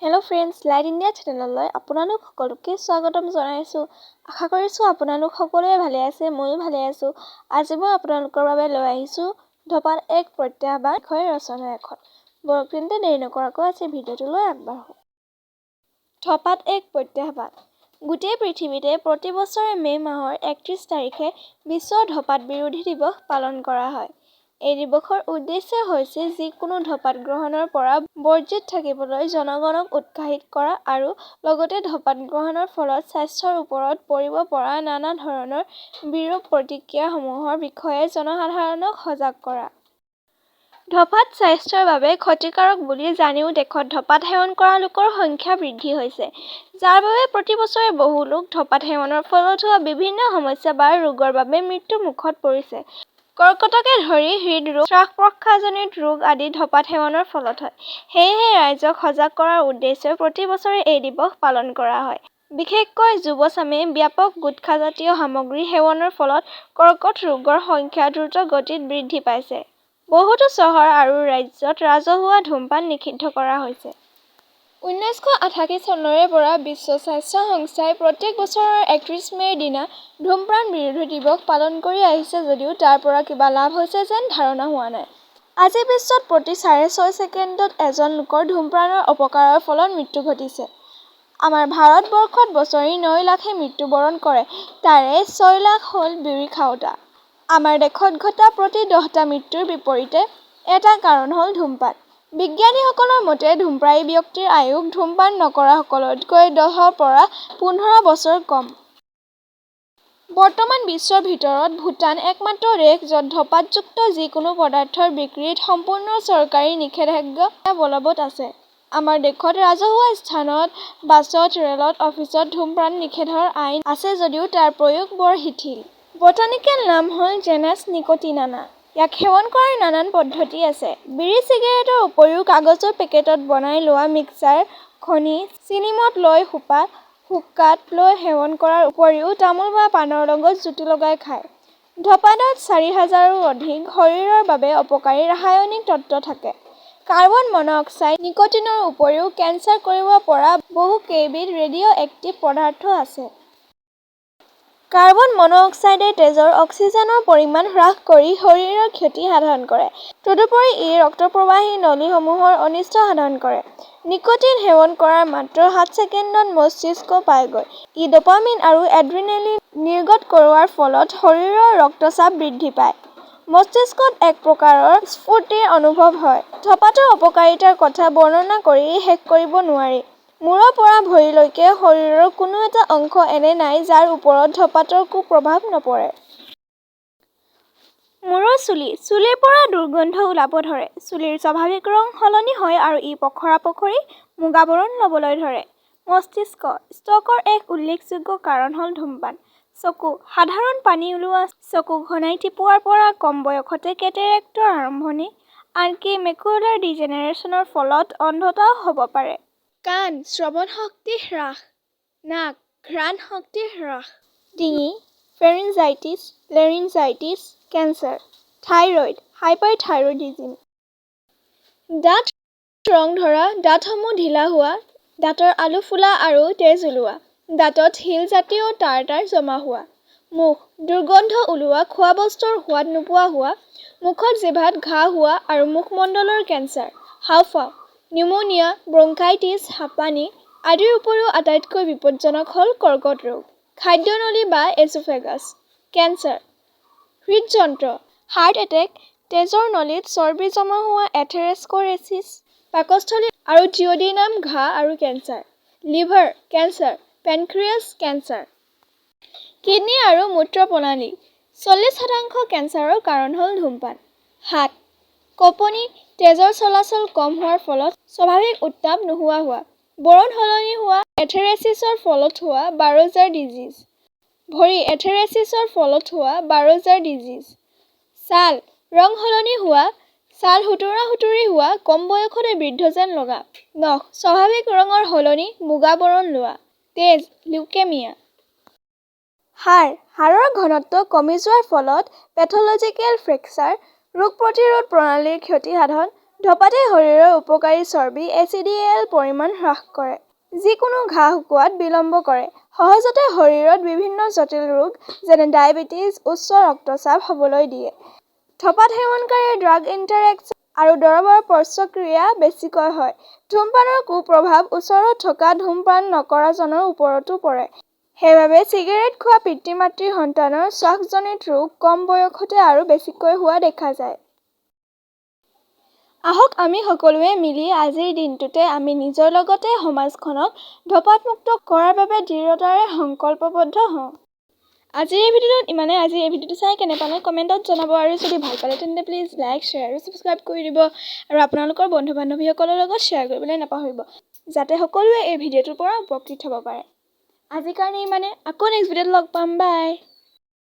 Hello' friends, light India চেনেললৈ আপোনালোক সকলোকে স্বাগতম জনাইছোঁ। আশা কৰিছোঁ আপোনালোক সকলোৱে ভালে আছে, ময়ো ভালে আছোঁ। আজি মই আপোনালোকৰ বাবে লৈ আহিছোঁ ধপাত এক প্ৰত্যাহ্বান বিষয়ে ৰচনা এখন। বৰকৃন্তে দেৰি নকৰাকৈ আজি ভিডিঅ'টোলৈ আগবাঢ়োঁ। ধপাত এক প্ৰত্যাহ্বান। গোটেই পৃথিৱীতে প্ৰতি বছৰে মে' মাহৰ ৩১ তাৰিখে বিশ্ব ধপাত বিৰোধী দিৱস পালন কৰা হয়। এই দিৱসৰ উদ্দেশ্য হৈছে যিকোনো ধপাত গ্ৰহণৰ পৰা বৰ্জিত থাকিবলৈ জনগণক উৎসাহিত কৰা আৰু লগতে ধপাত গ্ৰহণৰ ফলত স্বাস্থ্যৰ ওপৰত পৰিব পৰা নানা ধৰণৰ বিৰূপ প্ৰতিক্ৰিয়াসমূহৰ বিষয়ে জনসাধাৰণক সজাগ কৰা। ধপাত স্বাস্থ্যৰ বাবে ক্ষতিকাৰক বুলি জানিও দেশত ধপাত সেৱন কৰা লোকৰ সংখ্যা বৃদ্ধি হৈছে, যাৰ বাবে প্ৰতি বছৰে বহু লোক ধপাত সেৱনৰ ফলত হোৱা বিভিন্ন সমস্যা বা ৰোগৰ বাবে মৃত্যুৰ মুখত পৰিছে। কৰ্কটকে ধৰি হৃদৰোগ, শ্বাস-প্ৰশ্বাসজনিত ৰোগ আদি ধপাত সেৱনৰ ফলত হয়। সেয়েহে ৰাইজক সজাগ কৰাৰ উদ্দেশ্যে প্ৰতি বছৰে এই দিৱস পালন কৰা হয়। বিশেষকৈ যুৱচামে ব্যাপক গুটখাজাতীয় সামগ্ৰী সেৱনৰ ফলত কৰ্কট ৰোগৰ সংখ্যা দ্ৰুত গতিত বৃদ্ধি পাইছে। বহুতো চহৰ আৰু ৰাজ্যত ৰাজহুৱা ধূমপান নিষিদ্ধ কৰা হৈছে। ১৯৮৮ চনৰে পৰা বিশ্ব স্বাস্থ্য সংস্থাই প্ৰত্যেক বছৰৰ ৩১ মে'ৰ দিনা ধূমপান বিৰোধী দিৱস পালন কৰি আহিছে যদিও তাৰ পৰা কিবা লাভ হৈছে যেন ধাৰণা হোৱা নাই। আজি বিশ্বত প্ৰতি ৬.৫ ছেকেণ্ডত এজন লোকৰ ধূমপানৰ অপকাৰৰ ফলত মৃত্যু ঘটিছে। আমাৰ ভাৰতবৰ্ষত বছৰি ৯ লাখে মৃত্যুবৰণ কৰে, তাৰে ৬ লাখ হ'ল বিড়ি খাওঁতা। আমাৰ দেশত ঘটা প্ৰতি ১০টা মৃত্যুৰ বিপৰীতে এটা কাৰণ হ'ল ধূমপান। বিজ্ঞানীসকলৰ মতে ধূমপায়ী ব্যক্তিৰ আয়ুস ধূমপান নকৰাসকলতকৈ ১০ৰ পৰা ১৫ বছৰ কম। বৰ্তমান বিশ্বৰ ভিতৰত ভূটান একমাত্ৰ দেশ য'ত ধপাতযুক্ত যিকোনো পদাৰ্থৰ বিক্ৰীত সম্পূৰ্ণ চৰকাৰী নিষেধাজ্ঞা বলৱৎ আছে। আমাৰ দেশত ৰাজহুৱা স্থানত, বাছত, ৰেলত, অফিচত ধূমপান নিষেধৰ আইন আছে যদিও তাৰ প্ৰয়োগ বৰ শিথিল। বটানিকেল নাম হ'ল জেনাছ নিকোটিনানা। ইয়াক সেৱন কৰাৰ নানান পদ্ধতি আছে। বিড়ি চিগাৰেটৰ উপৰিও কাগজৰ পেকেটত বনাই লোৱা মিক্সাৰ, খনি, চিনিমদ লৈ সোপা, হুক্কাত লৈ সেৱন কৰাৰ উপৰিও তামোল বা পানৰ লগত জুতি লগাই খায়। ধপাতত ৪,০০০ৰো অধিক শৰীৰৰ বাবে অপকাৰী ৰাসায়নিক তত্ত্ব থাকে। কাৰ্বন মন'-অক্সাইড, নিকোটিনৰ উপৰিও কেঞ্চাৰ কৰিব পৰা বহু কেইবিধ ৰেডিঅ' এক্টিভ পদাৰ্থ আছে। কাৰ্বন মন'-অক্সাইডে তেজৰ অক্সিজেনৰ পৰিমাণ হ্ৰাস কৰি শৰীৰৰ ক্ষতি সাধন কৰে। তদুপৰি ই ৰক্তপ্ৰবাহী নলীসমূহৰ অনিষ্ট সাধন কৰে। নিকোটিন সেৱন কৰাৰ মাত্ৰ ৭ ছেকেণ্ডত মস্তিষ্ক পায়গৈ। ই ডপামিন আৰু এড্ৰিনেলিন নিৰ্গত কৰোৱাৰ ফলত শৰীৰৰ ৰক্তচাপ বৃদ্ধি পায়। মস্তিষ্কত এক প্ৰকাৰৰ স্ফূৰ্তিৰ অনুভৱ হয়। ধপাতৰ অপকাৰিতাৰ কথা বৰ্ণনা কৰি শেষ কৰিব নোৱাৰি। মূৰৰ পৰা ভৰিলৈকে শৰীৰৰ কোনো এটা অংশ এনে নাই যাৰ ওপৰত ধপাতৰ কুপ্ৰভাৱ নপৰে। মূৰৰ চুলি। চুলিৰ পৰা দুৰ্গন্ধ ওলাব ধৰে। চুলিৰ স্বাভাৱিক ৰং সলনি হয় আৰু ই পখৰা-পখৰি মুগা বৰণ ল'বলৈ ধৰে। মস্তিষ্ক। ষ্ট্ৰ'কৰ এক উল্লেখযোগ্য কাৰণ হ'ল ধূমপান। চকু। সাধাৰণ পানী ওলোৱা চকু ঘনাই টিপোৱাৰ পৰা কম বয়সতে কেটেৰেক্টৰ আৰম্ভণি, আনকি মেকুলাৰ ডিজেনেৰেশ্যনৰ ফলত অন্ধতাও হ'ব পাৰে। কাণ। শ্ৰৱণ শক্তি হ্ৰাস। নাক। ঘ্ৰাণ শক্তি হ্ৰাস। ডিঙি। Pharyngitis, laryngitis, cancer. Thyroid, hyperthyroidism. দাঁত ৰং ধৰা, দাঁতসমূহ ঢিলা হোৱা, দাঁতৰ আলু ফুলা আৰু তেজ ওলোৱা, দাঁতত শিলজাতীয় টাৰ্টাৰ জমা হোৱা। মুখ। দুৰ্গন্ধ ওলোৱা, খোৱা বস্তুৰ সোৱাদ নোপোৱা হোৱা, মুখত জিভাত ঘাঁ হোৱা আৰু মুখমণ্ডলৰ কেঞ্চাৰ। হাঁওফাঁও। নিউমোনিয়া, ব্ৰংকাইটিছ, হাঁপানি আদিৰ উপৰিও আটাইতকৈ বিপদজনক হ'ল কৰ্কট ৰোগ। খাদ্যনলী বা এছোফেগাছ। কেঞ্চাৰ। হৃদযন্ত্ৰ। হাৰ্ট এটেক, তেজৰ নলীত চৰ্বি জমা হোৱা এথেৰস্কলেৰ'চিছ, পাকস্থলী আৰু জিঅডিনাম ঘাঁ আৰু cancer. Liver cancer, pancreas cancer. Kidney আৰু মূত্ৰপ্ৰণালী। ৪০% কেঞ্চাৰৰ কাৰণ হ'ল ধূমপান। হাত। কঁপনি, তেজৰ চলাচল কম হোৱাৰ ফলত স্বাভাৱিক উত্তাপ নোহোৱা হোৱা, বৰণ সলনি হোৱা, এথেৰেচিছৰ ফলত হোৱা বাৰোজাৰ ডিজিজ। ভৰি। এথেৰেচিছৰ ফলত হোৱা বাৰোজাৰ ডিজিজ। ছাল। ৰং সলনি হোৱা, ছাল সুতুৰা-সুতুৰি হোৱা, কম বয়সতে বৃদ্ধ যেন লগা। নখ। স্বাভাৱিক ৰঙৰ সলনি, মুগা বৰণ লোৱা। তেজ। লিউকেমিয়া। হাড়। হাড়ৰ ঘনত্ব কমি যোৱাৰ ফলত পেথলজিকেল ফ্ৰেকচাৰ, ৰোগ প্ৰতিৰোধ প্ৰণালীৰ ক্ষতি সাধন, ধপাতে শৰীৰৰ উপকাৰী চৰ্বি HDL পৰিমাণ হ্ৰাস কৰে, যিকোনো ঘাঁ শুকোৱাত বিলম্ব কৰে, সহজতে শৰীৰত বিভিন্ন জটিল ৰোগ যেনে ডায়েবেটিছ, উচ্চ ৰক্তচাপ হ'বলৈ দিয়ে। ধপাত সেৱনকাৰীৰ ড্ৰাগ ইণ্টাৰেকশ্যন আৰু দৰৱৰ পাৰ্শ্বক্ৰিয়া বেছিকৈ হয়। ধূমপানৰ কুপ্ৰভাৱ ওচৰত থকা ধূমপান নকৰাজনৰ ওপৰতো পৰে। সেইবাবে চিগাৰেট খোৱা পিতৃ-মাতৃৰ সন্তানৰ শ্বাসজনিত ৰোগ কম বয়সতে আৰু বেছিকৈ হোৱা দেখা যায়। আহক আমি সকলোৱে মিলি আজিৰ দিনটোতে আমি নিজৰ লগতে সমাজখনক ধপাতমুক্ত কৰাৰ বাবে দৃঢ়তাৰে সংকল্পবদ্ধ হওঁ। আজিৰ এই ভিডিঅ'টোত ইমানে। আজিৰ এই ভিডিঅ'টো চাই কেনে পালে কমেণ্টত জনাব আৰু যদি ভাল পালে তেন্তে প্লিজ লাইক, শ্বেয়াৰ আৰু ছাবস্ক্ৰাইব কৰি দিব আৰু আপোনালোকৰ বন্ধু-বান্ধৱীসকলৰ লগত শ্বেয়াৰ কৰিবলৈ নাপাহৰিব, যাতে সকলোৱে এই ভিডিঅ'টোৰ পৰা উপকৃত হ'ব পাৰে। আজিৰ কাৰণে ইমানে। আকৌ নেক্সট ভিডিঅ'ত লগ পাম। বাই।